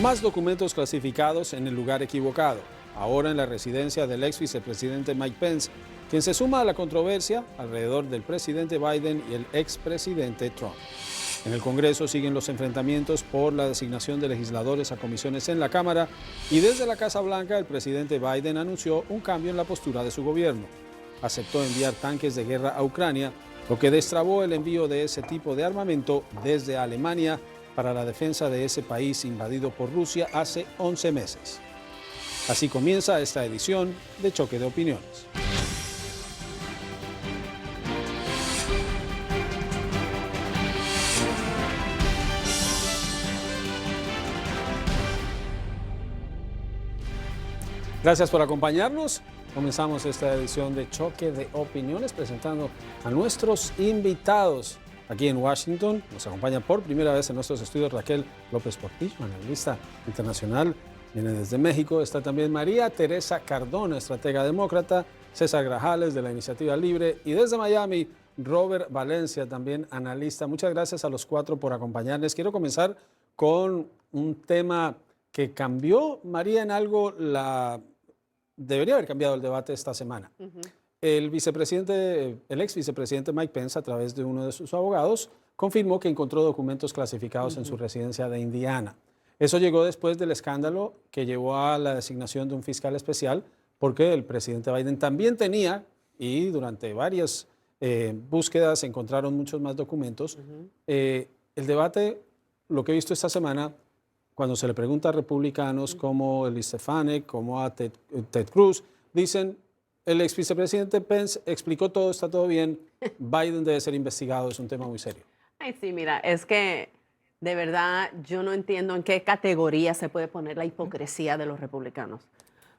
Más documentos clasificados en el lugar equivocado, ahora en la residencia del ex vicepresidente Mike Pence, quien se suma a la controversia alrededor del presidente Biden y el expresidente Trump. En el Congreso siguen los enfrentamientos por la designación de legisladores a comisiones en la Cámara y desde la Casa Blanca el presidente Biden anunció un cambio en la postura de su gobierno. Aceptó enviar tanques de guerra a Ucrania, lo que destrabó el envío de ese tipo de armamento desde Alemania para la defensa de ese país invadido por Rusia hace 11 meses. Así comienza esta edición de Choque de Opiniones. Gracias por acompañarnos. Comenzamos esta edición de Choque de Opiniones presentando a nuestros invitados aquí en Washington. Nos acompaña por primera vez en nuestros estudios Raquel López Portillo, analista internacional. Viene desde México. Está también María Teresa Cardona, estratega demócrata. César Grajales de la Iniciativa Libre. Y desde Miami, Robert Valencia, también analista. Muchas gracias a los cuatro por acompañarles. Quiero comenzar con un tema que cambió, María, en algo debería haber cambiado el debate esta semana. El ex vicepresidente Mike Pence, a través de uno de sus abogados, confirmó que encontró documentos clasificados en su residencia de Indiana. Eso llegó después del escándalo que llevó a la designación de un fiscal especial, porque el presidente Biden también tenía, y durante varias búsquedas encontraron muchos más documentos. El debate, lo que he visto esta semana, cuando se le pregunta a republicanos como Elise Stefanik, como a Ted Cruz, dicen, el ex vicepresidente Pence explicó todo, está todo bien, Biden debe ser investigado, es un tema muy serio. Ay, sí, mira, es que de verdad yo no entiendo en qué categoría se puede poner la hipocresía de los republicanos.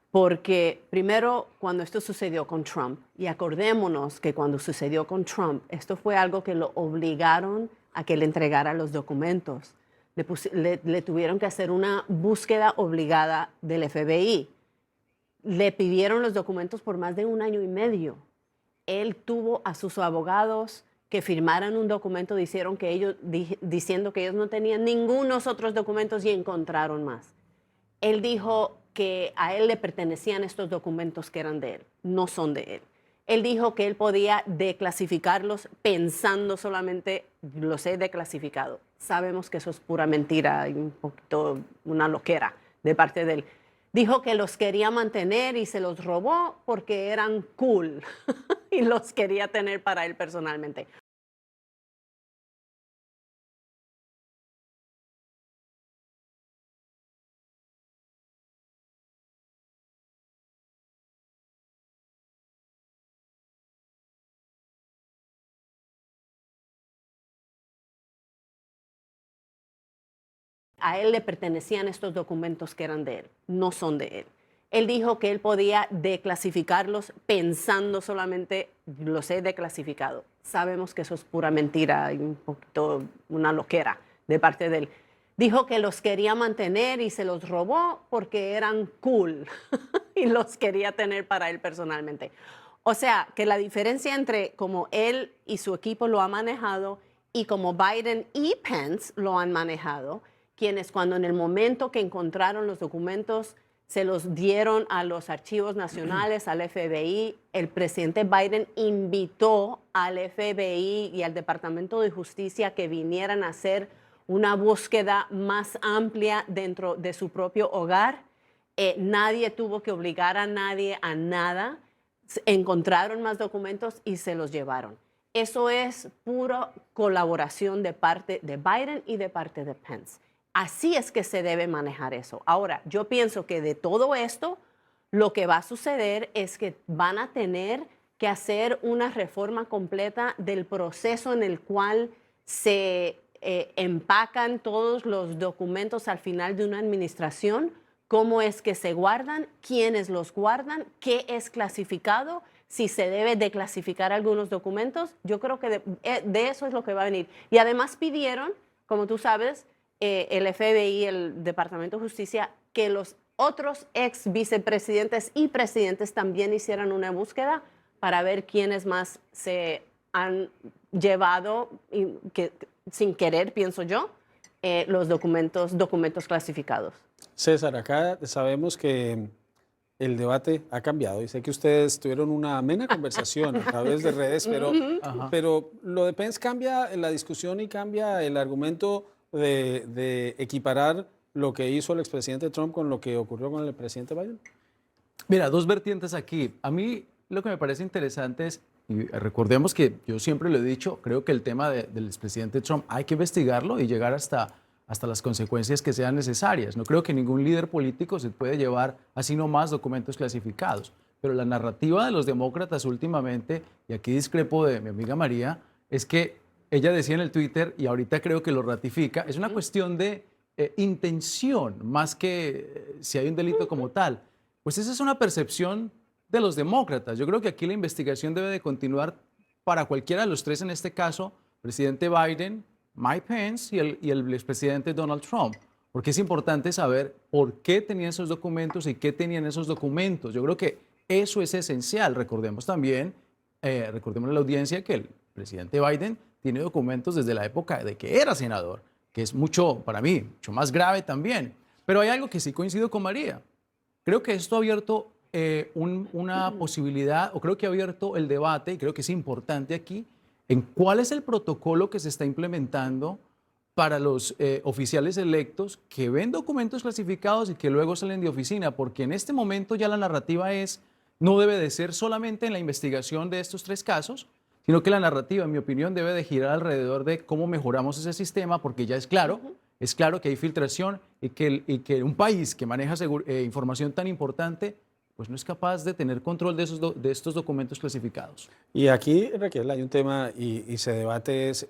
Porque primero, cuando esto sucedió con Trump, y acordémonos que cuando sucedió con Trump, esto fue algo que lo obligaron a que le entregara los documentos. Le tuvieron que hacer una búsqueda obligada del FBI. Le pidieron los documentos por más de 1 año y medio. Él tuvo a sus abogados que firmaran un documento diciendo que ellos no tenían ningunos otros documentos y encontraron más. Él dijo que a él le pertenecían estos documentos que eran de él, no son de él. Él dijo que él podía declasificarlos pensando solamente, los he declasificado. Sabemos que eso es pura mentira y un poquito una loquera de parte de él. Dijo que los quería mantener y se los robó porque eran cool y los quería tener para él personalmente. A él le pertenecían estos documentos que eran de él, no son de él. Él dijo que él podía declasificarlos pensando solamente, los he declasificado. Sabemos que eso es pura mentira y un poquito una loquera de parte de él. Dijo que los quería mantener y se los robó porque eran cool y los quería tener para él personalmente. O sea, que la diferencia entre cómo él y su equipo lo han manejado y como Biden y Pence lo han manejado, quienes cuando en el momento que encontraron los documentos se los dieron a los archivos nacionales, al FBI. El presidente Biden invitó al FBI y al Departamento de Justicia que vinieran a hacer una búsqueda más amplia dentro de su propio hogar. Nadie tuvo que obligar a nadie a nada. Encontraron más documentos y se los llevaron. Eso es pura colaboración de parte de Biden y de parte de Pence. Así es que se debe manejar eso. Ahora, yo pienso que de todo esto, lo que va a suceder es que van a tener que hacer una reforma completa del proceso en el cual se empacan todos los documentos al final de una administración, cómo es que se guardan, quiénes los guardan, qué es clasificado, si se debe declasificar algunos documentos. Yo creo que de eso es lo que va a venir. Y además pidieron, como tú sabes, el FBI, el Departamento de Justicia, que los otros ex vicepresidentes y presidentes también hicieran una búsqueda para ver quiénes más se han llevado, sin querer, pienso yo, los documentos clasificados. César, acá sabemos que el debate ha cambiado y sé que ustedes tuvieron una amena conversación a través de redes, Ajá. pero lo de Pence cambia la discusión y cambia el argumento de equiparar lo que hizo el expresidente Trump con lo que ocurrió con el presidente Biden. Mira, dos vertientes aquí. A mí lo que me parece interesante es, y recordemos que yo siempre lo he dicho, creo que el tema del expresidente Trump hay que investigarlo y llegar hasta las consecuencias que sean necesarias. No creo que ningún líder político se puede llevar así nomás documentos clasificados. Pero la narrativa de los demócratas últimamente, y aquí discrepo de mi amiga María, es que ella decía en el Twitter, y ahorita creo que lo ratifica, es una cuestión de intención, más que si hay un delito como tal. Pues esa es una percepción de los demócratas. Yo creo que aquí la investigación debe de continuar para cualquiera de los tres, en este caso, presidente Biden, Mike Pence y el expresidente Donald Trump, porque es importante saber por qué tenían esos documentos y qué tenían esos documentos. Yo creo que eso es esencial. Recordemos también, recordemos a la audiencia que el presidente Biden tiene documentos desde la época de que era senador, que es mucho, para mí, mucho más grave también. Pero hay algo que sí coincido con María. Creo que esto ha abierto una posibilidad, o creo que ha abierto el debate, y creo que es importante aquí, en cuál es el protocolo que se está implementando para los oficiales electos que ven documentos clasificados y que luego salen de oficina, porque en este momento ya la narrativa no debe de ser solamente en la investigación de estos tres casos, sino que la narrativa, en mi opinión, debe de girar alrededor de cómo mejoramos ese sistema, porque ya es claro que hay filtración y que un país que maneja información tan importante pues no es capaz de tener control de estos documentos clasificados. Y aquí, Raquel, hay un tema y se debate, se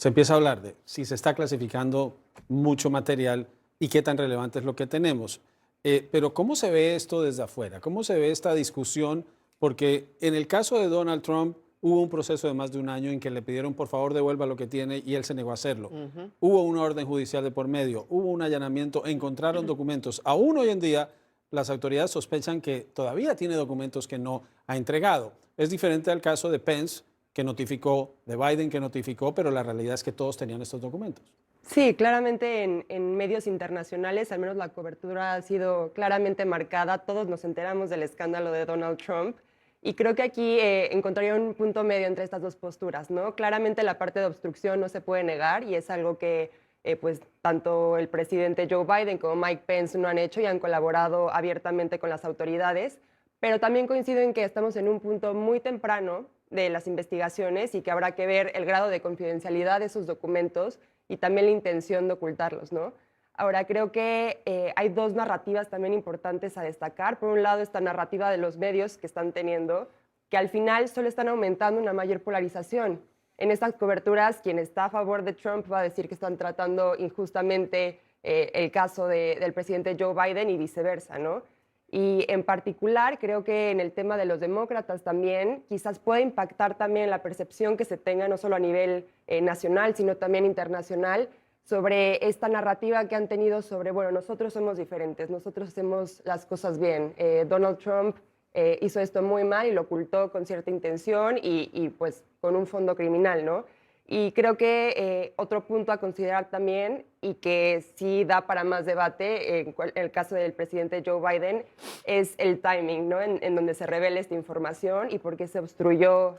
empieza a hablar de si se está clasificando mucho material y qué tan relevante es lo que tenemos. Pero ¿cómo se ve esto desde afuera? ¿Cómo se ve esta discusión? Porque en el caso de Donald Trump hubo un proceso de más de un año en que le pidieron por favor devuelva lo que tiene y él se negó a hacerlo. Hubo una orden judicial de por medio, hubo un allanamiento, encontraron documentos. Aún hoy en día las autoridades sospechan que todavía tiene documentos que no ha entregado. Es diferente al caso de Pence, que notificó, de Biden, que notificó, pero la realidad es que todos tenían estos documentos. Sí, claramente en medios internacionales, al menos la cobertura ha sido claramente marcada. Todos nos enteramos del escándalo de Donald Trump. Y creo que aquí encontraría un punto medio entre estas dos posturas, ¿no? Claramente la parte de obstrucción no se puede negar y es algo que pues tanto el presidente Joe Biden como Mike Pence no han hecho y han colaborado abiertamente con las autoridades, pero también coincido en que estamos en un punto muy temprano de las investigaciones y que habrá que ver el grado de confidencialidad de esos documentos y también la intención de ocultarlos, ¿no? Ahora, creo que hay dos narrativas también importantes a destacar. Por un lado, esta narrativa de los medios que están teniendo, que al final solo están aumentando una mayor polarización. En estas coberturas, quien está a favor de Trump va a decir que están tratando injustamente el caso del presidente Joe Biden y viceversa, ¿no? Y en particular, creo que en el tema de los demócratas también, quizás puede impactar también la percepción que se tenga no solo a nivel nacional, sino también internacional, sobre esta narrativa que han tenido sobre, bueno, nosotros somos diferentes, nosotros hacemos las cosas bien. Donald Trump hizo esto muy mal y lo ocultó con cierta intención y pues con un fondo criminal, ¿no? Y creo que otro punto a considerar también y que sí da para más debate en el caso del presidente Joe Biden es el timing, ¿no? En donde se revela esta información y por qué se obstruyó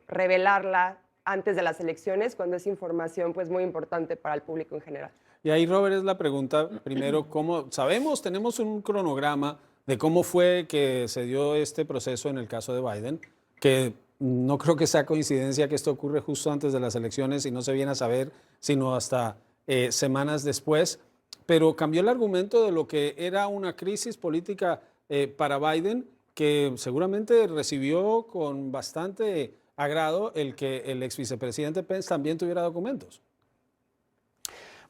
revelarla antes de las elecciones, cuando es información pues muy importante para el público en general. Y ahí, Robert, es la pregunta, primero, ¿cómo sabemos, tenemos un cronograma de cómo fue que se dio este proceso en el caso de Biden, que no creo que sea coincidencia que esto ocurre justo antes de las elecciones y no se viene a saber sino hasta semanas después, pero cambió el argumento de lo que era una crisis política para Biden, que seguramente recibió con bastante agrado el que el ex vicepresidente Pence también tuviera documentos.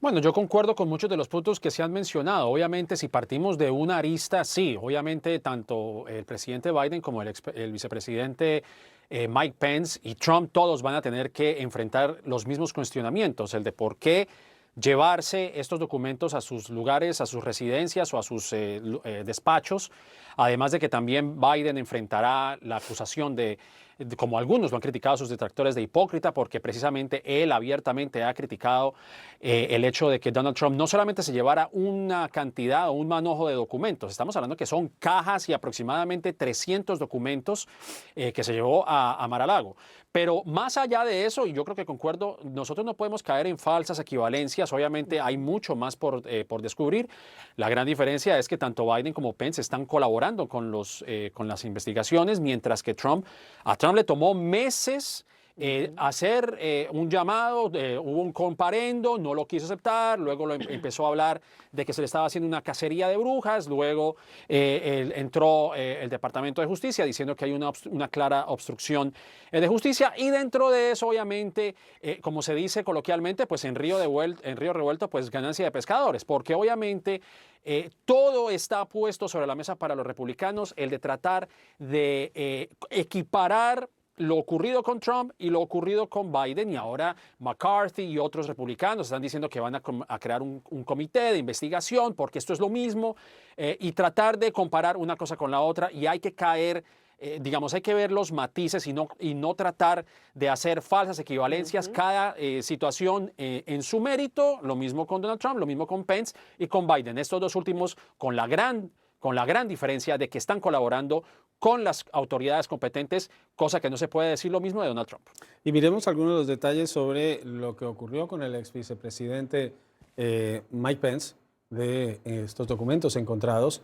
Bueno, yo concuerdo con muchos de los puntos que se han mencionado. Obviamente, si partimos de una arista, sí, obviamente tanto el presidente Biden como el vicepresidente Mike Pence y Trump, todos van a tener que enfrentar los mismos cuestionamientos, el de por qué llevarse estos documentos a sus lugares, a sus residencias o a sus despachos, además de que también Biden enfrentará la acusación de como algunos lo han criticado sus detractores, de hipócrita, porque precisamente él abiertamente ha criticado el hecho de que Donald Trump no solamente se llevara una cantidad o un manojo de documentos, estamos hablando que son cajas y aproximadamente 300 documentos que se llevó a Mar-a-Lago. Pero más allá de eso, y yo creo que concuerdo, nosotros no podemos caer en falsas equivalencias. Obviamente hay mucho más por descubrir. La gran diferencia es que tanto Biden como Pence están colaborando con las investigaciones, mientras que a Trump le tomó meses hacer un llamado, hubo un comparendo, no lo quiso aceptar, luego empezó a hablar de que se le estaba haciendo una cacería de brujas, luego entró el Departamento de Justicia diciendo que hay una clara obstrucción de justicia, y dentro de eso, obviamente, como se dice coloquialmente, pues en río revuelto, pues ganancia de pescadores, porque obviamente todo está puesto sobre la mesa para los republicanos, el de tratar de equiparar lo ocurrido con Trump y lo ocurrido con Biden, y ahora McCarthy y otros republicanos están diciendo que van a crear un comité de investigación porque esto es lo mismo, y tratar de comparar una cosa con la otra, y hay que caer, digamos, hay que ver los matices y no tratar de hacer falsas equivalencias. Cada situación en su mérito, lo mismo con Donald Trump, lo mismo con Pence y con Biden. Estos dos últimos con la gran diferencia de que están colaborando con las autoridades competentes, cosa que no se puede decir lo mismo de Donald Trump. Y miremos algunos de los detalles sobre lo que ocurrió con el ex vicepresidente Mike Pence, de estos documentos encontrados.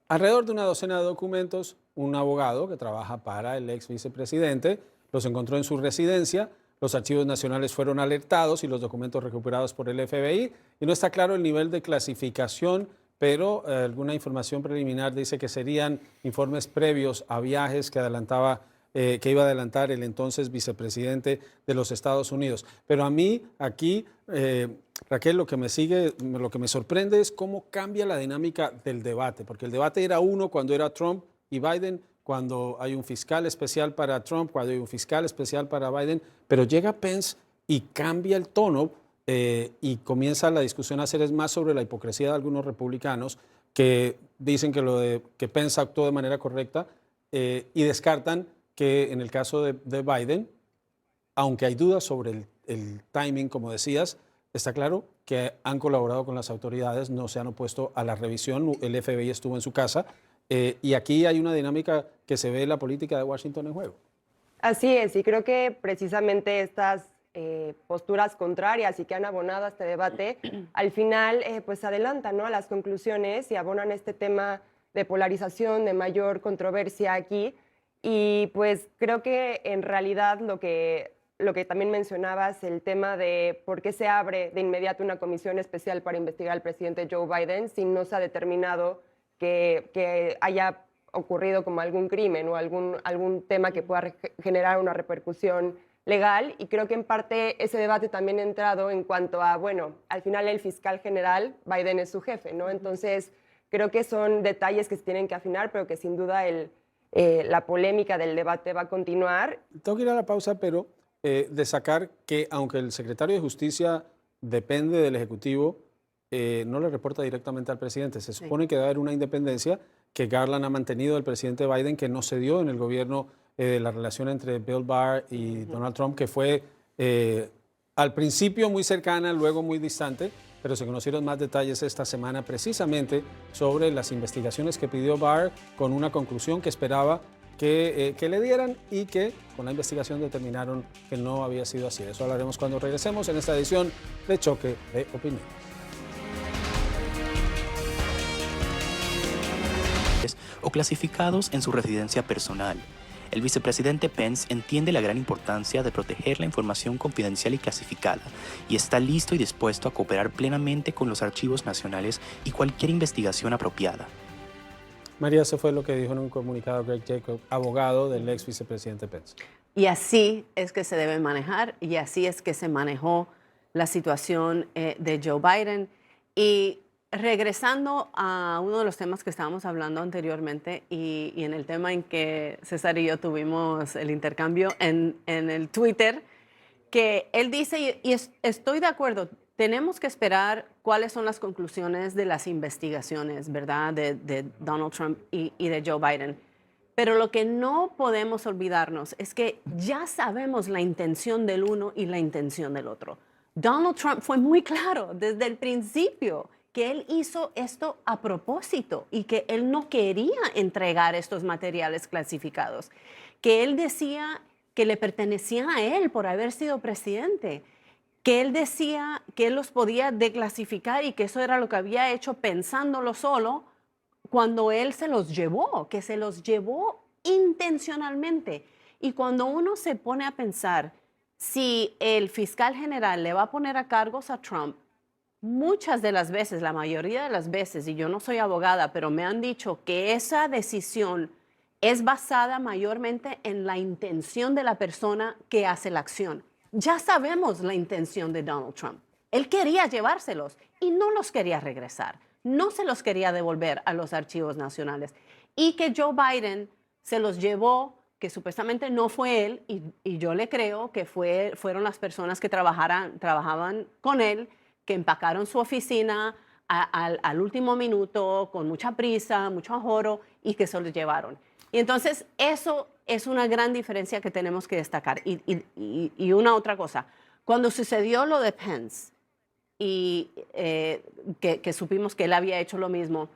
Alrededor de una docena de documentos, un abogado que trabaja para el ex vicepresidente los encontró en su residencia. Los archivos nacionales fueron alertados y los documentos recuperados por el FBI, y no está claro el nivel de clasificación, pero alguna información preliminar dice que serían informes previos a viajes que iba a adelantar el entonces vicepresidente de los Estados Unidos. Pero a mí aquí, Raquel, lo que me sorprende es cómo cambia la dinámica del debate, porque el debate era uno cuando era Trump y Biden, cuando hay un fiscal especial para Trump, cuando hay un fiscal especial para Biden, pero llega Pence y cambia el tono. Y comienza la discusión a ser más sobre la hipocresía de algunos republicanos que dicen que Pence actuó de manera correcta, y descartan que en el caso de Biden, aunque hay dudas sobre el timing, como decías, está claro que han colaborado con las autoridades, no se han opuesto a la revisión, el FBI estuvo en su casa, y aquí hay una dinámica que se ve en la política de Washington en juego. Así es, y creo que precisamente estas posturas contrarias y que han abonado a este debate, al final pues adelantan, ¿no?, a las conclusiones y abonan este tema de polarización, de mayor controversia aquí. Y pues creo que en realidad lo que también mencionabas, el tema de por qué se abre de inmediato una comisión especial para investigar al presidente Joe Biden si no se ha determinado que haya ocurrido como algún crimen o algún tema que pueda generar una repercusión legal. Y creo que en parte ese debate también ha entrado en cuanto a, bueno, al final el fiscal general, Biden es su jefe, ¿no? Entonces, creo que son detalles que se tienen que afinar, pero que sin duda la polémica del debate va a continuar. Tengo que ir a la pausa, pero de sacar que aunque el secretario de Justicia depende del Ejecutivo, no le reporta directamente al presidente. Se supone que debe haber una independencia que Garland ha mantenido del presidente Biden, que no se dio en el gobierno la relación entre Bill Barr y Donald Trump, que fue al principio muy cercana, luego muy distante, pero se conocieron más detalles esta semana precisamente sobre las investigaciones que pidió Barr, con una conclusión que esperaba que le dieran, y que con la investigación determinaron que no había sido así. De eso hablaremos cuando regresemos en esta edición de Choque de Opiniones. O clasificados en su residencia personal. El vicepresidente Pence entiende la gran importancia de proteger la información confidencial y clasificada, y está listo y dispuesto a cooperar plenamente con los archivos nacionales y cualquier investigación apropiada. María, eso fue lo que dijo en un comunicado Greg Jacob, abogado del ex vicepresidente Pence. Y así es que se debe manejar, y así es que se manejó la situación de Joe Biden. Y regresando a uno de los temas que estábamos hablando anteriormente, y en el tema en que César y yo tuvimos el intercambio en el Twitter, que él dice, y estoy de acuerdo, tenemos que esperar cuáles son las conclusiones de las investigaciones, ¿verdad?, de Donald Trump y de Joe Biden. Pero lo que no podemos olvidarnos es que ya sabemos la intención del uno y la intención del otro. Donald Trump fue muy claro desde el principio que él hizo esto a propósito y que él no quería entregar estos materiales clasificados, que él decía que le pertenecían a él por haber sido presidente, que él decía que él los podía declasificar y que eso era lo que había hecho pensándolo solo cuando él se los llevó, que se los llevó intencionalmente. Y cuando uno se pone a pensar si el fiscal general le va a poner a cargos a Trump, muchas de las veces, la mayoría de las veces, y yo no soy abogada, pero me han dicho que esa decisión es basada mayormente en la intención de la persona que hace la acción. Ya sabemos la intención de Donald Trump. Él quería llevárselos y no los quería regresar. No se los quería devolver a los archivos nacionales. Y que Joe Biden se los llevó, que supuestamente no fue él, y yo le creo que fueron las personas que trabajaban con él, que empacaron su oficina al último minuto, con mucha prisa, mucho ajoro, y que se los llevaron. Y entonces eso es una gran diferencia que tenemos que destacar. Y una otra cosa, cuando sucedió lo de Pence, y que supimos que él había hecho lo mismo,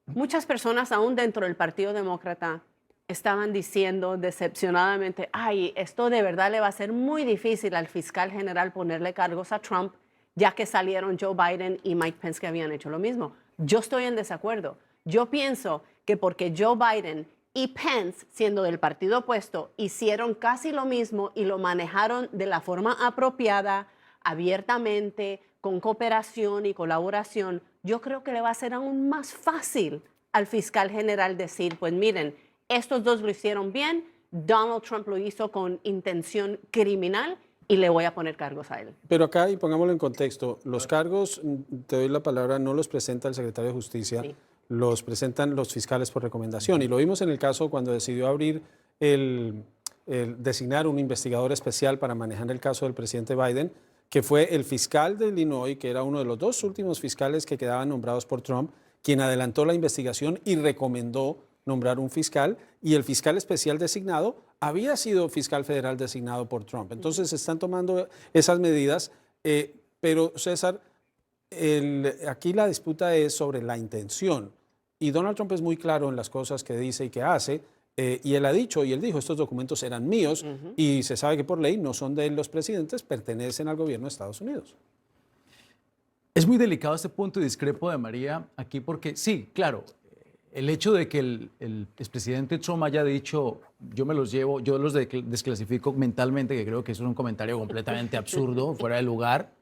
muchas personas aún dentro del Partido Demócrata estaban diciendo decepcionadamente, ay, esto de verdad le va a ser muy difícil al fiscal general ponerle cargos a Trump, ya que salieron Joe Biden y Mike Pence que habían hecho lo mismo. Yo estoy en desacuerdo. Yo pienso que porque Joe Biden y Pence, siendo del partido opuesto, hicieron casi lo mismo y lo manejaron de la forma apropiada, abiertamente, con cooperación y colaboración, yo creo que le va a ser aún más fácil al fiscal general decir, pues miren, estos dos lo hicieron bien, Donald Trump lo hizo con intención criminal y le voy a poner cargos a él. Pero acá, y pongámoslo en contexto, los cargos, te doy la palabra, no los presenta el secretario de Justicia, sí, los presentan los fiscales por recomendación. Y lo vimos en el caso cuando decidió abrir designar un investigador especial para manejar el caso del presidente Biden, que fue el fiscal de Illinois, que era uno de los dos últimos fiscales que quedaban nombrados por Trump, quien adelantó la investigación y recomendó nombrar un fiscal, y el fiscal especial designado había sido fiscal federal designado por Trump. Entonces se están tomando esas medidas, pero César, aquí la disputa es sobre la intención, y Donald Trump es muy claro en las cosas que dice y que hace, y él ha dicho, y él dijo, estos documentos eran míos, y se sabe que por ley no son de los presidentes, pertenecen al gobierno de Estados Unidos. Es muy delicado este punto y discrepo de María aquí porque sí, claro, el hecho de que el expresidente Trump haya dicho, yo me los llevo, yo los desclasifico mentalmente, que creo que eso es un comentario completamente absurdo, fuera de lugar,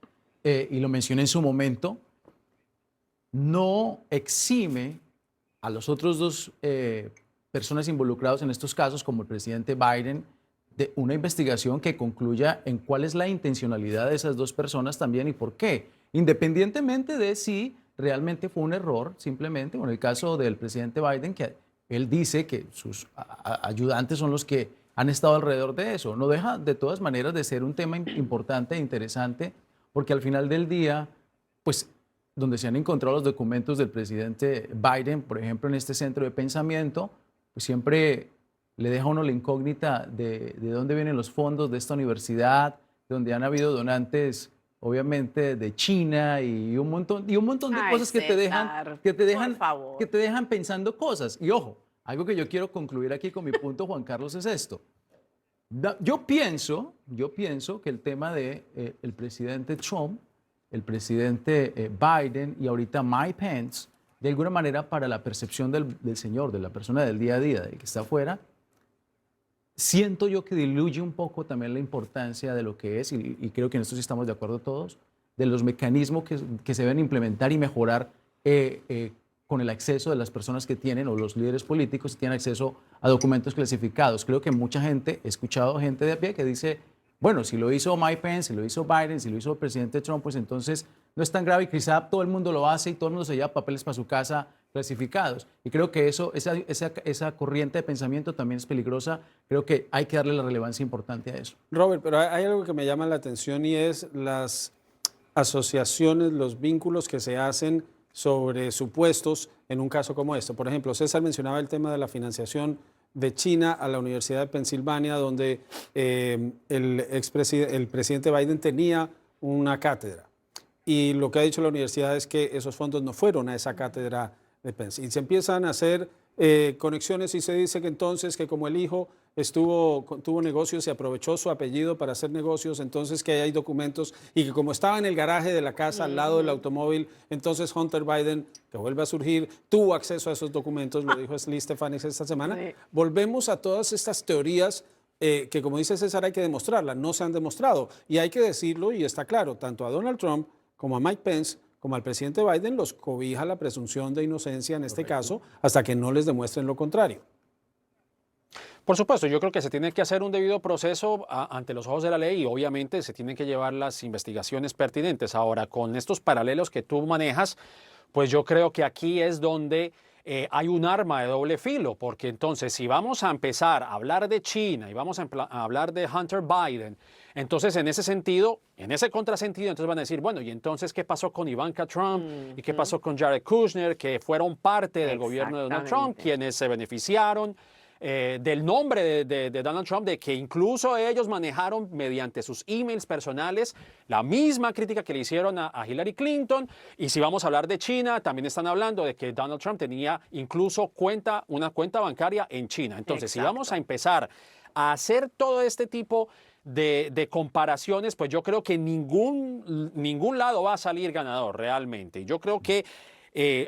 y lo mencioné en su momento, no exime a los otros dos personas involucradas en estos casos, como el presidente Biden, de una investigación que concluya en cuál es la intencionalidad de esas dos personas también y por qué, independientemente de si realmente fue un error, simplemente, con el caso del presidente Biden, que él dice que sus ayudantes son los que han estado alrededor de eso. No deja de todas maneras de ser un tema importante e interesante, porque al final del día, pues, donde se han encontrado los documentos del presidente Biden, por ejemplo, en este centro de pensamiento, pues siempre le deja a uno la incógnita de dónde vienen los fondos de esta universidad, donde han habido donantes, obviamente, de China y un montón de cosas que te dejan pensando cosas. Y ojo, algo que yo quiero concluir aquí con mi punto, Juan Carlos, es esto. Yo pienso que el tema de el presidente Trump, el presidente Biden y ahorita Mike Pence, de alguna manera para la percepción del señor, de la persona del día a día, del que está afuera, siento yo que diluye un poco también la importancia de lo que es, y creo que en esto sí estamos de acuerdo todos, de los mecanismos que se deben implementar y mejorar con el acceso de las personas que tienen, o los líderes políticos que tienen acceso a documentos clasificados. Creo que mucha gente, he escuchado gente de a pie que dice, bueno, si lo hizo Mike Pence, si lo hizo Biden, si lo hizo el presidente Trump, pues entonces no es tan grave y quizá todo el mundo lo hace y todo el mundo se lleva papeles para su casa clasificados. Y creo que esa corriente de pensamiento también es peligrosa. Creo que hay que darle la relevancia importante a eso. Robert, pero hay algo que me llama la atención y es las asociaciones, los vínculos que se hacen sobre supuestos en un caso como este. Por ejemplo, César mencionaba el tema de la financiación de China a la Universidad de Pensilvania, donde el presidente Biden tenía una cátedra. Y lo que ha dicho la universidad es que esos fondos no fueron a esa cátedra de Pence. Y se empiezan a hacer conexiones y se dice que entonces que como el hijo tuvo negocios y aprovechó su apellido para hacer negocios, entonces que hay documentos y que como estaba en el garaje de la casa al lado del automóvil, entonces Hunter Biden, que vuelve a surgir, tuvo acceso a esos documentos, lo dijo Lee Stefanik esta semana. Sí. Volvemos a todas estas teorías que, como dice César, hay que demostrarlas, no se han demostrado. Y hay que decirlo, y está claro, tanto a Donald Trump como a Mike Pence, como al presidente Biden, los cobija la presunción de inocencia en este caso, hasta que no les demuestren lo contrario. Por supuesto, yo creo que se tiene que hacer un debido proceso ante los ojos de la ley y obviamente se tienen que llevar las investigaciones pertinentes. Ahora, con estos paralelos que tú manejas, pues yo creo que aquí es donde hay un arma de doble filo, porque entonces si vamos a empezar a hablar de China y vamos a hablar de Hunter Biden, entonces en ese sentido, en ese contrasentido, entonces van a decir, bueno, ¿y entonces qué pasó con Ivanka Trump? ¿Y qué pasó con Jared Kushner, que fueron parte del gobierno de Donald Trump, quienes se beneficiaron del nombre de Donald Trump, de que incluso ellos manejaron mediante sus emails personales la misma crítica que le hicieron a Hillary Clinton? Y si vamos a hablar de China, también están hablando de que Donald Trump tenía incluso una cuenta bancaria en China. Entonces, si vamos a empezar a hacer todo este tipo de comparaciones, pues yo creo que ningún lado va a salir ganador realmente. Yo creo que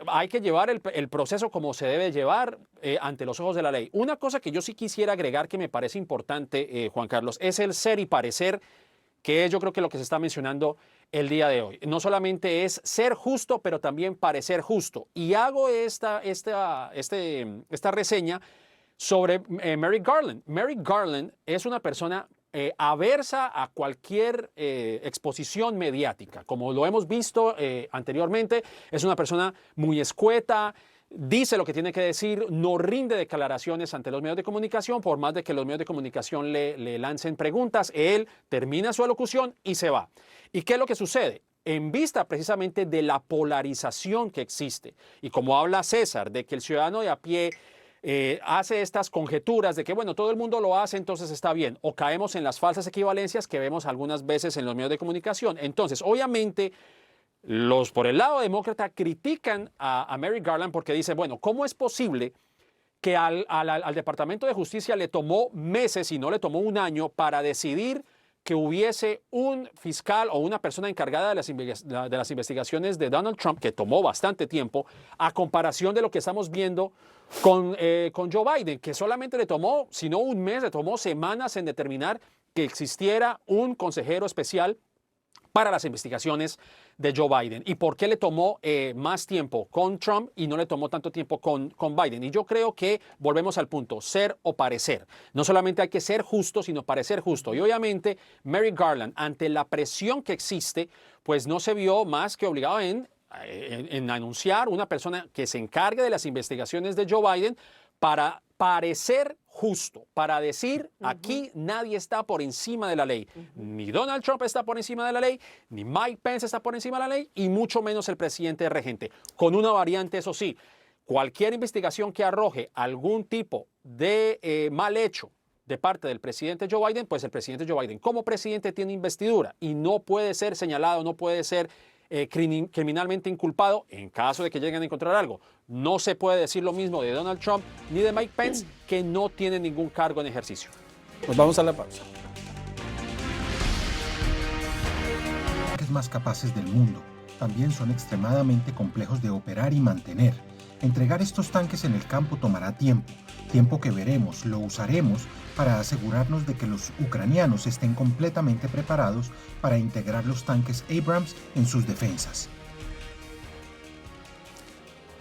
hay que llevar el proceso como se debe llevar ante los ojos de la ley. Una cosa que yo sí quisiera agregar que me parece importante, Juan Carlos, es el ser y parecer, que es yo creo que lo que se está mencionando el día de hoy. No solamente es ser justo, pero también parecer justo. Y hago esta reseña sobre Merrick Garland. Merrick Garland es una persona aversa a cualquier exposición mediática. Como lo hemos visto anteriormente, es una persona muy escueta, dice lo que tiene que decir, no rinde declaraciones ante los medios de comunicación, por más de que los medios de comunicación le lancen preguntas, él termina su alocución y se va. ¿Y qué es lo que sucede? En vista precisamente de la polarización que existe, y como habla César, de que el ciudadano de a pie hace estas conjeturas de que, bueno, todo el mundo lo hace, entonces está bien, o caemos en las falsas equivalencias que vemos algunas veces en los medios de comunicación. Entonces, obviamente, los por el lado demócrata critican a Merrick Garland porque dice, bueno, ¿cómo es posible que al Departamento de Justicia le tomó meses y no le tomó un año para decidir que hubiese un fiscal o una persona encargada de las investigaciones de Donald Trump, que tomó bastante tiempo, a comparación de lo que estamos viendo con Joe Biden, que solamente le tomó, si no un mes, le tomó semanas en determinar que existiera un consejero especial para las investigaciones de Joe Biden? ¿Y por qué le tomó más tiempo con Trump y no le tomó tanto tiempo con Biden? Y yo creo que volvemos al punto, ser o parecer. No solamente hay que ser justo, sino parecer justo. Y obviamente Merrick Garland, ante la presión que existe, pues no se vio más que obligado en anunciar una persona que se encargue de las investigaciones de Joe Biden para parecer justo, para decir aquí nadie está por encima de la ley. Ni Donald Trump está por encima de la ley, ni Mike Pence está por encima de la ley, y mucho menos el presidente regente. Con una variante, eso sí, cualquier investigación que arroje algún tipo de mal hecho de parte del presidente Joe Biden, pues el presidente Joe Biden como presidente tiene investidura y no puede ser señalado, no puede ser criminalmente inculpado en caso de que lleguen a encontrar algo. No se puede decir lo mismo de Donald Trump ni de Mike Pence, que no tienen ningún cargo en ejercicio. Pues vamos a la pausa. Los tanques más capaces del mundo también son extremadamente complejos de operar y mantener. Entregar estos tanques en el campo tomará tiempo que veremos, lo usaremos para asegurarnos de que los ucranianos estén completamente preparados para integrar los tanques Abrams en sus defensas.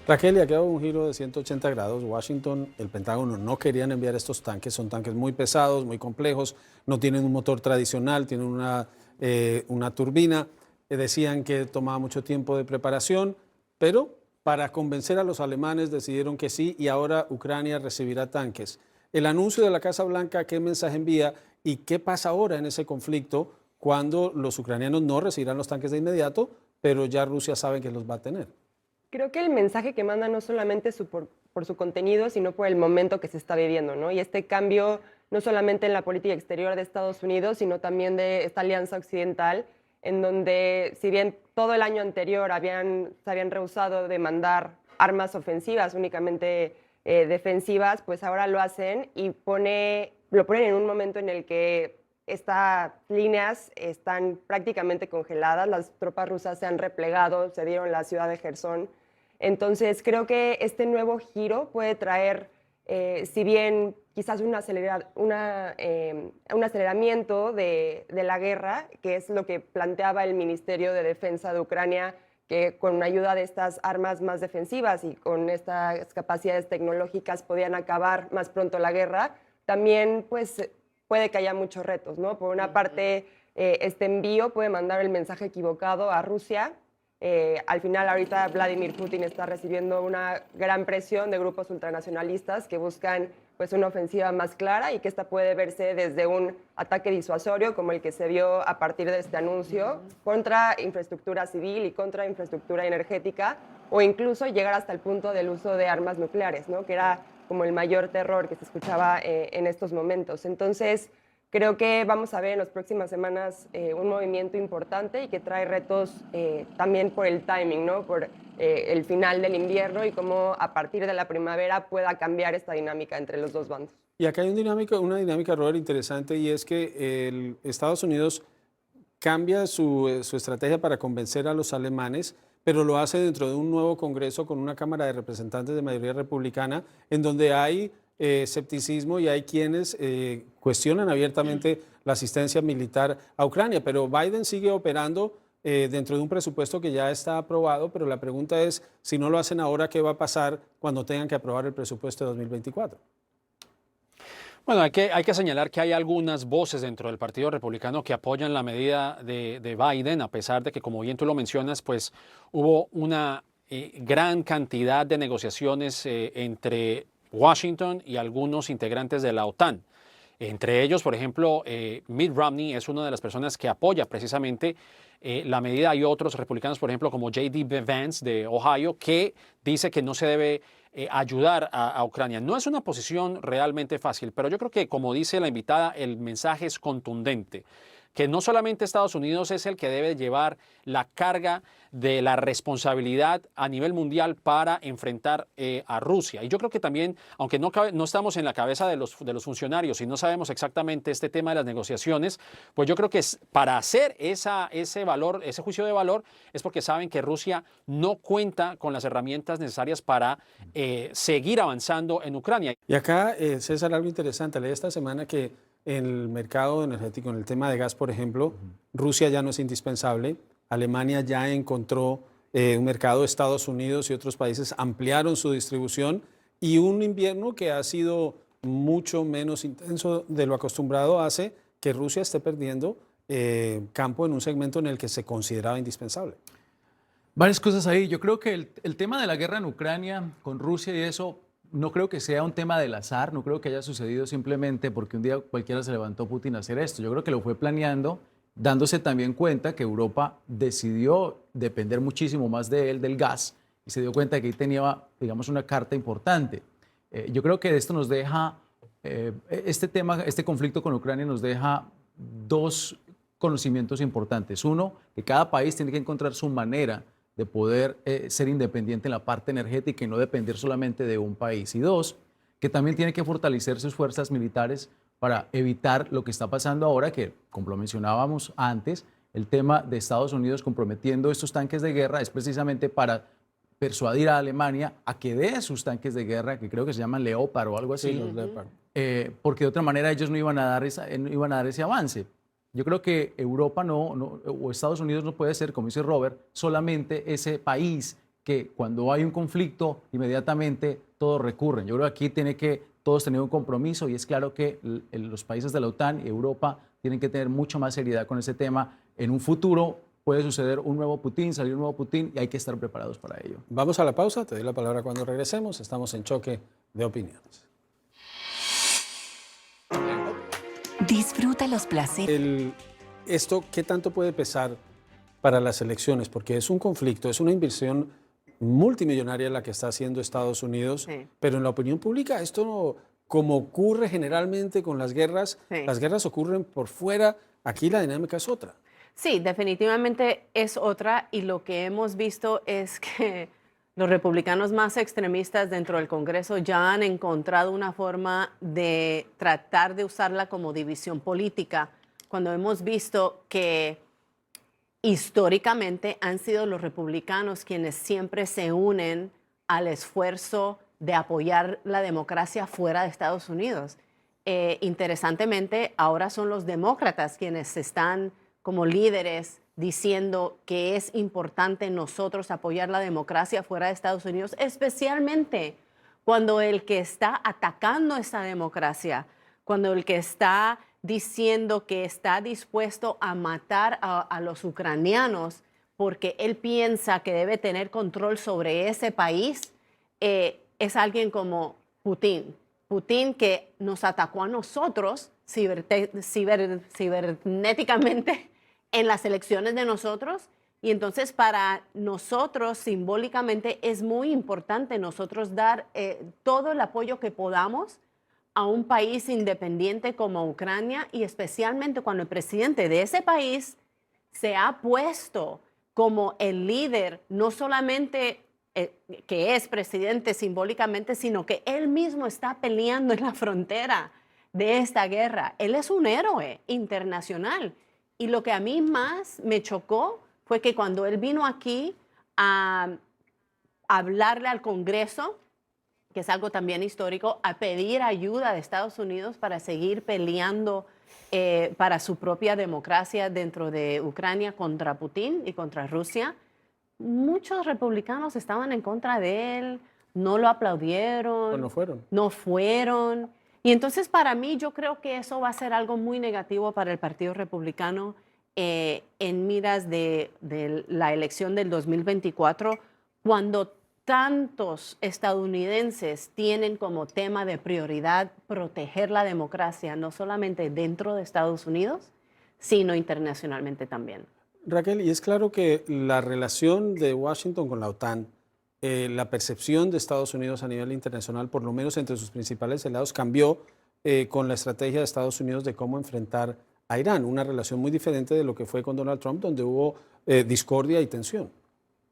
Raquel, ya quedó un giro de 180 grados. Washington, el Pentágono no querían enviar estos tanques. Son tanques muy pesados, muy complejos, no tienen un motor tradicional, tienen una turbina. Decían que tomaba mucho tiempo de preparación, pero para convencer a los alemanes decidieron que sí, y ahora Ucrania recibirá tanques. El anuncio de la Casa Blanca, ¿qué mensaje envía y qué pasa ahora en ese conflicto cuando los ucranianos no recibirán los tanques de inmediato, pero ya Rusia sabe que los va a tener? Creo que el mensaje que manda no solamente por su contenido, sino por el momento que se está viviendo, ¿no? Y este cambio, no solamente en la política exterior de Estados Unidos, sino también de esta alianza occidental, en donde, si bien todo el año anterior se habían rehusado de mandar armas ofensivas, únicamente defensivas, pues ahora lo hacen y lo ponen en un momento en el que estas líneas están prácticamente congeladas, las tropas rusas se han replegado, se dieron la ciudad de Jersón. Entonces creo que este nuevo giro puede traer, si bien quizás un aceleramiento de la guerra, que es lo que planteaba el Ministerio de Defensa de Ucrania, que con ayuda de estas armas más defensivas y con estas capacidades tecnológicas podían acabar más pronto la guerra, también pues puede que haya muchos retos, ¿no? Por una parte, este envío puede mandar el mensaje equivocado a Rusia. Al final, ahorita Vladimir Putin está recibiendo una gran presión de grupos ultranacionalistas que buscan pues, una ofensiva más clara y que esta puede verse desde un ataque disuasorio, como el que se vio a partir de este anuncio, contra infraestructura civil y contra infraestructura energética, o incluso llegar hasta el punto del uso de armas nucleares, ¿no? Que era como el mayor terror que se escuchaba en estos momentos. Entonces, creo que vamos a ver en las próximas semanas un movimiento importante y que trae retos también por el timing, ¿no? Por el final del invierno y cómo a partir de la primavera pueda cambiar esta dinámica entre los dos bandos. Y acá hay una dinámica, Robert, interesante, y es que Estados Unidos cambia su estrategia para convencer a los alemanes, pero lo hace dentro de un nuevo Congreso con una Cámara de Representantes de mayoría republicana, en donde hay escepticismo y hay quienes cuestionan abiertamente la asistencia militar a Ucrania. Pero Biden sigue operando dentro de un presupuesto que ya está aprobado, pero la pregunta es, si no lo hacen ahora, ¿qué va a pasar cuando tengan que aprobar el presupuesto de 2024? Bueno, hay que señalar que hay algunas voces dentro del Partido Republicano que apoyan la medida de Biden, a pesar de que, como bien tú lo mencionas, pues hubo una gran cantidad de negociaciones entre Washington y algunos integrantes de la OTAN. Entre ellos, por ejemplo, Mitt Romney es una de las personas que apoya precisamente la medida. Hay otros republicanos, por ejemplo, como J.D. Vance de Ohio, que dice que no se debe ayudar a Ucrania. No es una posición realmente fácil, pero yo creo que, como dice la invitada, el mensaje es contundente, que no solamente Estados Unidos es el que debe llevar la carga de la responsabilidad a nivel mundial para enfrentar a Rusia. Y yo creo que también, aunque no estamos en la cabeza de los funcionarios y no sabemos exactamente este tema de las negociaciones, pues yo creo que para hacer ese juicio de valor, es porque saben que Rusia no cuenta con las herramientas necesarias para seguir avanzando en Ucrania. Y acá, César, algo interesante. Leí esta semana que en el mercado energético, en el tema de gas, por ejemplo, Rusia ya no es indispensable. Alemania ya encontró un mercado, Estados Unidos y otros países ampliaron su distribución, y un invierno que ha sido mucho menos intenso de lo acostumbrado hace que Rusia esté perdiendo campo en un segmento en el que se consideraba indispensable. Varias cosas ahí. Yo creo que el tema de la guerra en Ucrania con Rusia y eso, no creo que sea un tema del azar, no creo que haya sucedido simplemente porque un día cualquiera se levantó Putin a hacer esto. Yo creo que lo fue planeando, dándose también cuenta que Europa decidió depender muchísimo más de él, del gas, y se dio cuenta que ahí tenía, digamos, una carta importante. Yo creo que esto nos deja, este conflicto con Ucrania nos deja dos conocimientos importantes. Uno, que cada país tiene que encontrar su manera de poder ser independiente en la parte energética y no depender solamente de un país. Y dos, que también tiene que fortalecer sus fuerzas militares para evitar lo que está pasando ahora, que, como lo mencionábamos antes, el tema de Estados Unidos comprometiendo estos tanques de guerra es precisamente para persuadir a Alemania a que dé sus tanques de guerra, que creo que se llaman Leopard o algo así, Sí, los Leopard. porque de otra manera ellos no iban a dar ese avance. Yo creo que Europa o Estados Unidos no puede ser, como dice Robert, solamente ese país que cuando hay un conflicto inmediatamente todos recurren. Yo creo que aquí tiene que todos tener un compromiso, y es claro que los países de la OTAN y Europa tienen que tener mucho más seriedad con ese tema. En un futuro puede suceder un nuevo Putin, salir un nuevo Putin, y hay que estar preparados para ello. Vamos a la pausa, te doy la palabra cuando regresemos. Estamos en Choque de Opiniones. Disfruta los placeres. ¿Esto qué tanto puede pesar para las elecciones? Porque es un conflicto, es una inversión multimillonaria la que está haciendo Estados Unidos, Sí. pero en la opinión pública esto no, como ocurre generalmente con las guerras ocurren por fuera, aquí la dinámica es otra. Sí, definitivamente es otra y lo que hemos visto es que los republicanos más extremistas dentro del Congreso ya han encontrado una forma de tratar de usarla como división política, cuando hemos visto que históricamente han sido los republicanos quienes siempre se unen al esfuerzo de apoyar la democracia fuera de Estados Unidos. Interesantemente, ahora son los demócratas quienes están como líderes diciendo que es importante nosotros apoyar la democracia fuera de Estados Unidos, especialmente cuando el que está atacando esa democracia, cuando el que está diciendo que está dispuesto a matar a los ucranianos porque él piensa que debe tener control sobre ese país, es alguien como Putin. Putin que nos atacó a nosotros cibernéticamente en las elecciones de nosotros, y entonces para nosotros simbólicamente es muy importante nosotros dar todo el apoyo que podamos a un país independiente como Ucrania, y especialmente cuando el presidente de ese país se ha puesto como el líder, no solamente que es presidente simbólicamente, sino que él mismo está peleando en la frontera de esta guerra. Él es un héroe internacional. Y lo que a mí más me chocó fue que cuando él vino aquí a hablarle al Congreso, que es algo también histórico, a pedir ayuda de Estados Unidos para seguir peleando para su propia democracia dentro de Ucrania contra Putin y contra Rusia, muchos republicanos estaban en contra de él, no lo aplaudieron. No fueron. Y entonces para mí yo creo que eso va a ser algo muy negativo para el Partido Republicano en miras de la elección del 2024, cuando tantos estadounidenses tienen como tema de prioridad proteger la democracia, no solamente dentro de Estados Unidos, sino internacionalmente también. Raquel, y es claro que la relación de Washington con la OTAN, la percepción de Estados Unidos a nivel internacional, por lo menos entre sus principales aliados, cambió con la estrategia de Estados Unidos de cómo enfrentar a Irán, una relación muy diferente de lo que fue con Donald Trump, donde hubo discordia y tensión.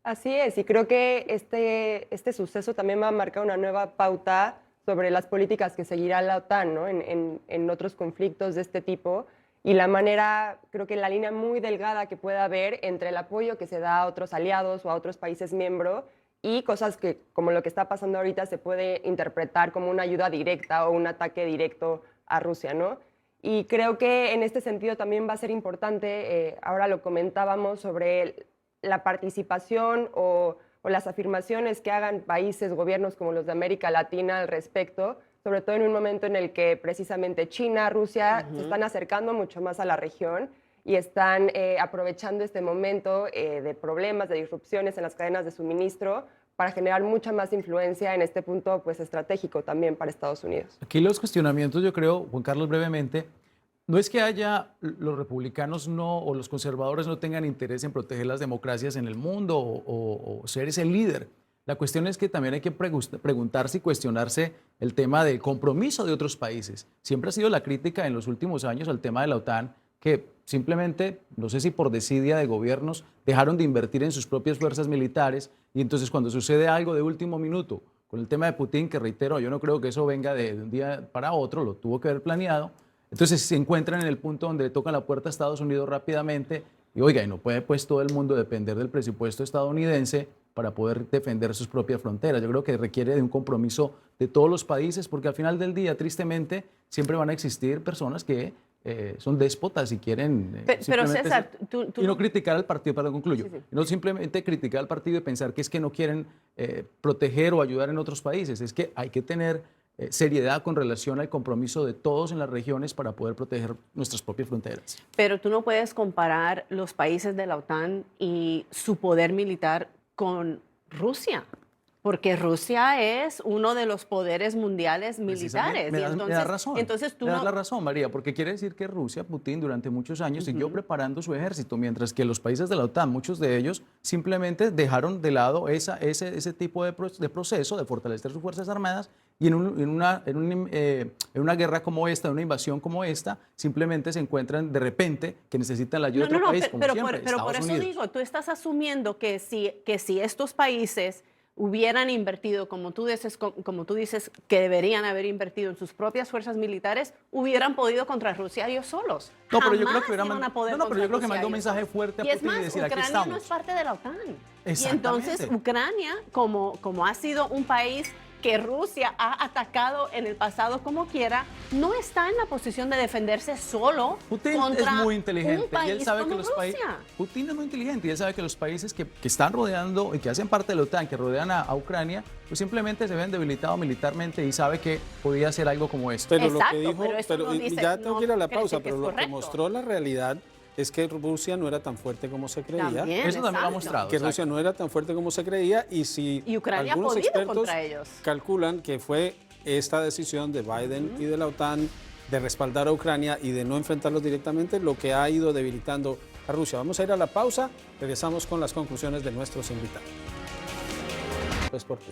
Así es, y creo que este suceso también va a marcar una nueva pauta sobre las políticas que seguirá la OTAN, ¿no? en otros conflictos de este tipo, y la manera, creo que la línea muy delgada que puede haber entre el apoyo que se da a otros aliados o a otros países miembros y cosas que, como lo que está pasando ahorita, se puede interpretar como una ayuda directa o un ataque directo a Rusia, ¿no? Y creo que en este sentido también va a ser importante, ahora lo comentábamos, sobre la participación o las afirmaciones que hagan países, gobiernos como los de América Latina al respecto, sobre todo en un momento en el que precisamente China, Rusia se están acercando mucho más a la región y están aprovechando este momento de problemas, de disrupciones en las cadenas de suministro para generar mucha más influencia en este punto pues, estratégico también para Estados Unidos. Aquí los cuestionamientos, yo creo, Juan Carlos, brevemente, no es que los republicanos o los conservadores no tengan interés en proteger las democracias en el mundo o ser ese líder. La cuestión es que también hay que preguntarse y cuestionarse el tema del compromiso de otros países. Siempre ha sido la crítica en los últimos años al tema de la OTAN, que simplemente, no sé si por desidia de gobiernos, dejaron de invertir en sus propias fuerzas militares, y entonces cuando sucede algo de último minuto, con el tema de Putin, que reitero, yo no creo que eso venga de un día para otro, lo tuvo que haber planeado, entonces se encuentran en el punto donde le tocan la puerta a Estados Unidos rápidamente, y oiga, y no puede pues todo el mundo depender del presupuesto estadounidense para poder defender sus propias fronteras. Yo creo que requiere de un compromiso de todos los países, porque al final del día, tristemente, siempre van a existir personas que son déspotas y quieren pero César, y no criticar al partido, perdón, concluyo, Sí. no simplemente criticar al partido y pensar que es que no quieren proteger o ayudar en otros países, es que hay que tener seriedad con relación al compromiso de todos en las regiones para poder proteger nuestras propias fronteras. Pero tú no puedes comparar los países de la OTAN y su poder militar con Rusia. Porque Rusia es uno de los poderes mundiales militares. Me Y da razón. Entonces tú me das no... la razón, María, porque quiere decir que Rusia, Putin, durante muchos años siguió preparando su ejército, mientras que los países de la OTAN, muchos de ellos, simplemente dejaron de lado ese tipo de proceso de fortalecer sus fuerzas armadas y en una guerra como esta, en una invasión como esta, simplemente se encuentran de repente que necesitan la ayuda de otro país, como siempre, pero por Estados eso Unidos. digo, tú estás asumiendo que si estos países hubieran invertido, como tú dices, que deberían haber invertido en sus propias fuerzas militares, hubieran podido contra Rusia ellos solos. No, pero yo Jamás creo que iban a poder pero yo contra creo que Rusia mandó un ellos mensaje solos. fuerte a Y es Putin más, y decir, aquí Ucrania no estamos. es parte de la OTAN. Y Exactamente. entonces Ucrania, como ha sido un país que Rusia ha atacado en el pasado como quiera, no está en la posición de defenderse solo Putin contra es muy inteligente un país y él sabe como que los países. Rusia. Putin es muy inteligente y él sabe que los países que están rodeando y que hacen parte de la OTAN, que rodean a Ucrania, pues simplemente se ven debilitados militarmente y sabe que podía hacer algo como esto. Pero Exacto, lo que dijo, pero eso no y dice- ya tengo no que ir a la quiere pausa, decir que pero es lo que correcto. mostró la realidad es que Rusia no era tan fuerte como se creía. También, Eso también lo ha exacto. mostrado. Que exacto. Rusia no era tan fuerte como se creía y si Y Ucrania ha algunos podido expertos contra ellos. calculan que fue esta decisión de Biden y de la OTAN de respaldar a Ucrania y de no enfrentarlos directamente lo que ha ido debilitando a Rusia. Vamos a ir a la pausa, regresamos con las conclusiones de nuestros invitados. Pues por qué.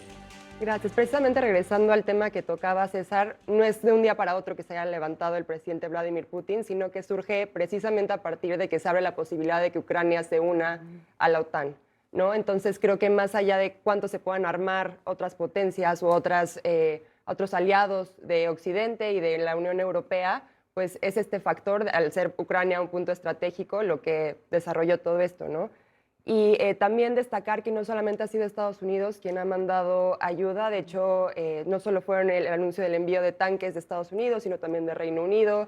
Gracias. Precisamente regresando al tema que tocaba César, no es de un día para otro que se haya levantado el presidente Vladimir Putin, sino que surge precisamente a partir de que se abre la posibilidad de que Ucrania se una a la OTAN, ¿no? Entonces creo que más allá de cuánto se puedan armar otras potencias u otros aliados de Occidente y de la Unión Europea, pues es este factor, al ser Ucrania un punto estratégico, lo que desarrolló todo esto, ¿no? Y también destacar que no solamente ha sido Estados Unidos quien ha mandado ayuda, de hecho, no solo fueron el anuncio del envío de tanques de Estados Unidos, sino también de Reino Unido.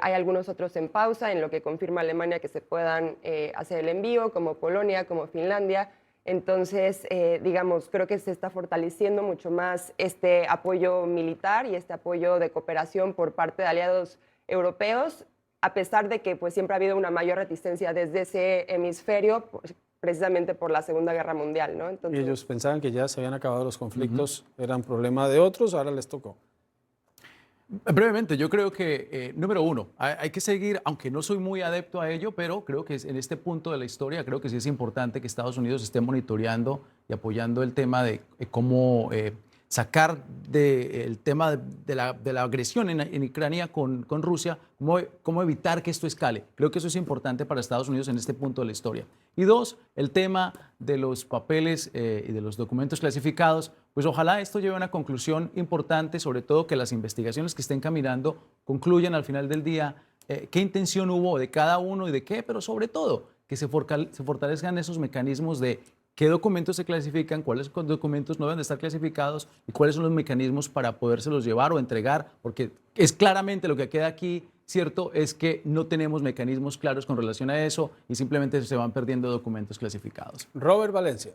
Hay algunos otros en pausa, en lo que confirma Alemania que se puedan hacer el envío, como Polonia, como Finlandia. Entonces, digamos, creo que se está fortaleciendo mucho más este apoyo militar y este apoyo de cooperación por parte de aliados europeos, a pesar de que pues, siempre ha habido una mayor reticencia desde ese hemisferio, pues, precisamente por la Segunda Guerra Mundial, ¿no? Entonces, Y ellos pensaban que ya se habían acabado los conflictos, eran problema de otros, ahora les tocó. Brevemente, yo creo que, número uno, hay que seguir, aunque no soy muy adepto a ello, pero creo que en este punto de la historia, creo que sí es importante que Estados Unidos esté monitoreando y apoyando el tema de cómo sacar el tema de la agresión en Ucrania con Rusia, cómo evitar que esto escale. Creo que eso es importante para Estados Unidos en este punto de la historia. Y dos, el tema de los papeles y de los documentos clasificados, pues ojalá esto lleve a una conclusión importante, sobre todo que las investigaciones que estén caminando concluyan al final del día qué intención hubo de cada uno y de qué, pero sobre todo que se fortalezcan esos mecanismos de qué documentos se clasifican, cuáles documentos no deben de estar clasificados y cuáles son los mecanismos para podérselos llevar o entregar, porque es claramente lo que queda aquí, cierto, es que no tenemos mecanismos claros con relación a eso y simplemente se van perdiendo documentos clasificados. Robert Valencia.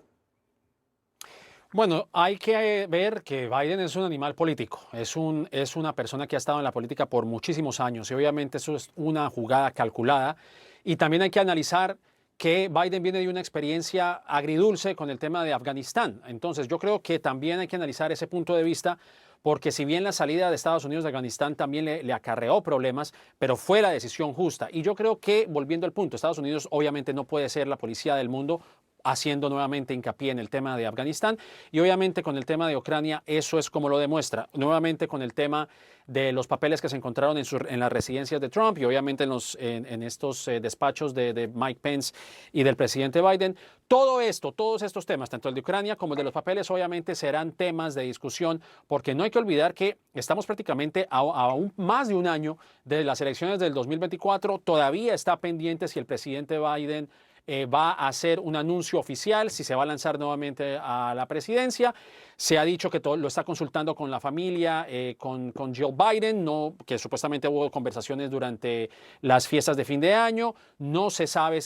Bueno, hay que ver que Biden es un animal político, es una persona que ha estado en la política por muchísimos años y obviamente eso es una jugada calculada y también hay que analizar que Biden viene de una experiencia agridulce con el tema de Afganistán. Entonces yo creo que también hay que analizar ese punto de vista porque si bien la salida de Estados Unidos de Afganistán también le acarreó problemas, pero fue la decisión justa. Y yo creo que, volviendo al punto, Estados Unidos obviamente no puede ser la policía del mundo, haciendo nuevamente hincapié en el tema de Afganistán y obviamente con el tema de Ucrania eso es como lo demuestra, nuevamente con el tema de los papeles que se encontraron en las residencias de Trump y obviamente en estos despachos de Mike Pence y del presidente Biden. Todo esto, todos estos temas, tanto el de Ucrania como el de los papeles, obviamente serán temas de discusión porque no hay que olvidar que estamos prácticamente a más de un año de las elecciones del 2024. Todavía está pendiente si el presidente Biden va a hacer un anuncio oficial, si se va a lanzar nuevamente a la presidencia. Se ha dicho que todo lo está consultando con la familia, con Jill Biden, que supuestamente hubo conversaciones durante las fiestas de fin de año. No se sabe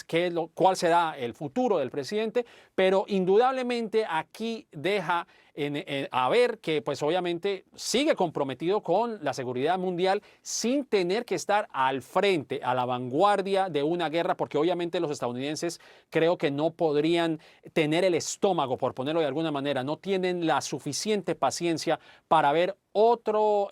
cuál será el futuro del presidente, pero indudablemente aquí deja a ver que pues obviamente sigue comprometido con la seguridad mundial sin tener que estar al frente, a la vanguardia de una guerra, porque obviamente los estadounidenses creo que no podrían tener el estómago, por ponerlo de alguna manera, no tienen la suficiente paciencia para ver otro,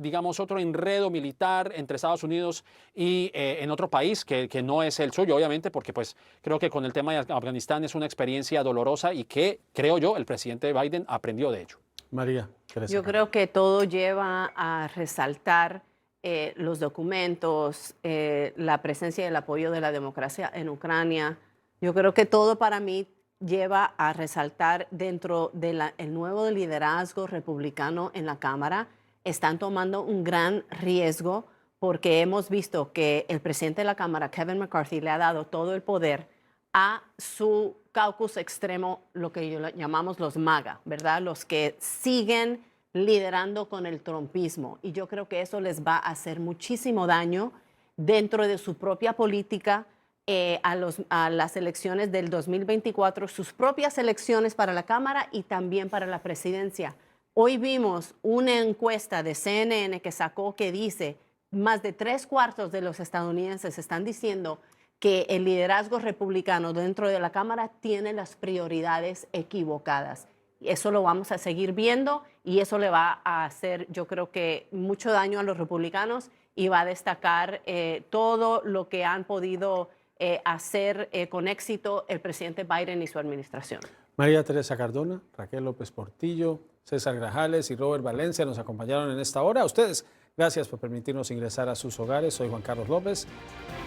digamos, otro enredo militar entre Estados Unidos y en otro país que no es el suyo, obviamente, porque pues creo que con el tema de Afganistán es una experiencia dolorosa y que, creo yo, el presidente Biden aprendió de ello. María, yo creo que todo lleva a resaltar los documentos, la presencia y el apoyo de la democracia en Ucrania. Yo creo que todo para mí lleva a resaltar dentro del nuevo liderazgo republicano en la Cámara. Están tomando un gran riesgo porque hemos visto que el presidente de la Cámara, Kevin McCarthy, le ha dado todo el poder a su caucus extremo, lo que llamamos los MAGA, ¿verdad? Los que siguen liderando con el trumpismo. Y yo creo que eso les va a hacer muchísimo daño dentro de su propia política, a las elecciones del 2024, sus propias elecciones para la Cámara y también para la presidencia. Hoy vimos una encuesta de CNN que sacó que dice más de 3/4 de los estadounidenses están diciendo que el liderazgo republicano dentro de la Cámara tiene las prioridades equivocadas. Eso lo vamos a seguir viendo y eso le va a hacer, yo creo que, mucho daño a los republicanos y va a destacar todo lo que han podido hacer con éxito el presidente Biden y su administración. María Teresa Cardona, Raquel López Portillo, César Grajales y Robert Valencia nos acompañaron en esta hora. A ustedes, gracias por permitirnos ingresar a sus hogares. Soy Juan Carlos López.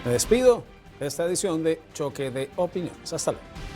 Me despido de esta edición de Choque de Opiniones. Hasta luego.